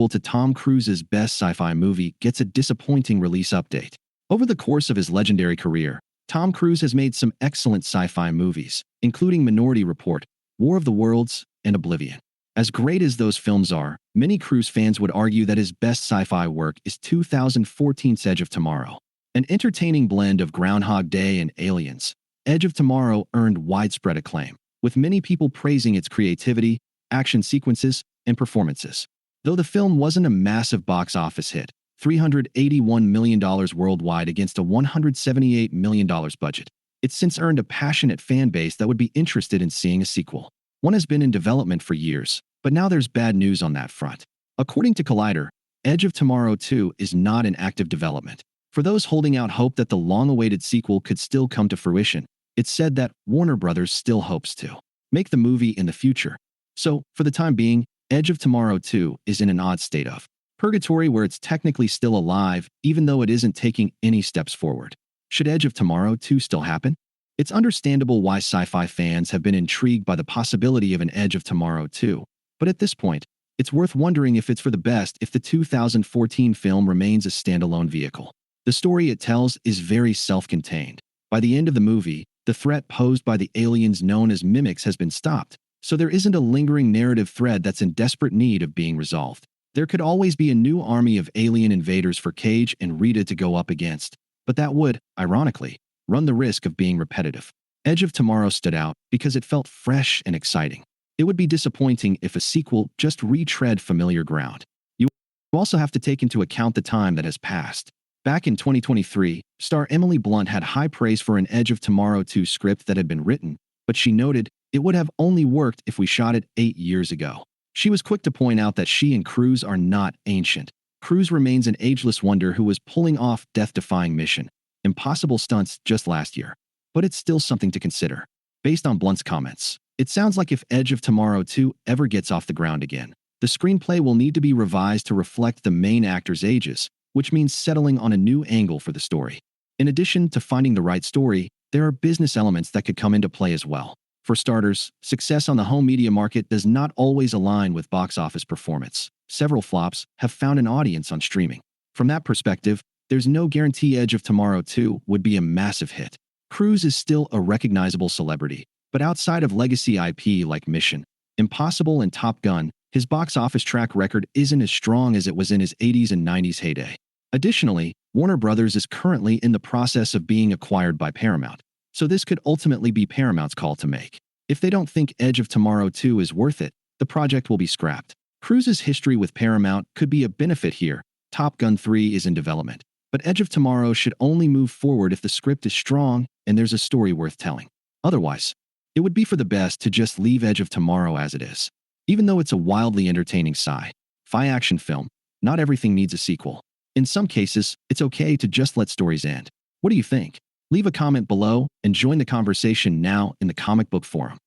to Tom Cruise's best sci-fi movie gets a disappointing release update. Over the course of his legendary career, Tom Cruise has made some excellent sci-fi movies, including Minority Report, War of the Worlds, and Oblivion. As great as those films are, many Cruise fans would argue that his best sci-fi work is 2014's Edge of Tomorrow. An entertaining blend of Groundhog Day and Aliens, Edge of Tomorrow earned widespread acclaim, with many people praising its creativity, action sequences, and performances. Though the film wasn't a massive box office hit, $381 million worldwide against a $178 million budget, it's since earned a passionate fan base that would be interested in seeing a sequel. One has been in development for years, but now there's bad news on that front. According to Collider, Edge of Tomorrow 2 is not in active development. For those holding out hope that the long-awaited sequel could still come to fruition, it's said that Warner Brothers still hopes to make the movie in the future. So, for the time being, Edge of Tomorrow 2 is in an odd state of purgatory where it's technically still alive, even though it isn't taking any steps forward. Should Edge of Tomorrow 2 still happen? It's understandable why sci-fi fans have been intrigued by the possibility of an Edge of Tomorrow 2, but at this point, it's worth wondering if it's for the best if the 2014 film remains a standalone vehicle. The story it tells is very self-contained. By the end of the movie, the threat posed by the aliens known as mimics has been stopped, so there isn't a lingering narrative thread that's in desperate need of being resolved. There could always be a new army of alien invaders for Cage and Rita to go up against, but that would, ironically, run the risk of being repetitive. Edge of Tomorrow stood out because it felt fresh and exciting. It would be disappointing if a sequel just retread familiar ground. You also have to take into account the time that has passed. Back in 2023, star Emily Blunt had high praise for an Edge of Tomorrow 2 script that had been written, but she noted, "It would have only worked if we shot it 8 years ago." She was quick to point out that she and Cruise are not ancient. Cruise remains an ageless wonder who was pulling off death-defying mission impossible stunts just last year. But it's still something to consider. Based on Blunt's comments, it sounds like if Edge of Tomorrow 2 ever gets off the ground again, the screenplay will need to be revised to reflect the main actors' ages, which means settling on a new angle for the story. In addition to finding the right story, there are business elements that could come into play as well. For starters, success on the home media market does not always align with box office performance. Several flops have found an audience on streaming. From that perspective, there's no guarantee Edge of Tomorrow 2 would be a massive hit. Cruise is still a recognizable celebrity, but outside of legacy IP like Mission Impossible and Top Gun, his box office track record isn't as strong as it was in his 80s and 90s heyday. Additionally, Warner Brothers is currently in the process of being acquired by Paramount, so this could ultimately be Paramount's call to make. If they don't think Edge of Tomorrow 2 is worth it, the project will be scrapped. Cruise's history with Paramount could be a benefit here. Top Gun 3 is in development, but Edge of Tomorrow should only move forward if the script is strong and there's a story worth telling. Otherwise, it would be for the best to just leave Edge of Tomorrow as it is. Even though it's a wildly entertaining sci-fi action film, not everything needs a sequel. In some cases, it's okay to just let stories end. What do you think? Leave a comment below and join the conversation now in the comic book forum.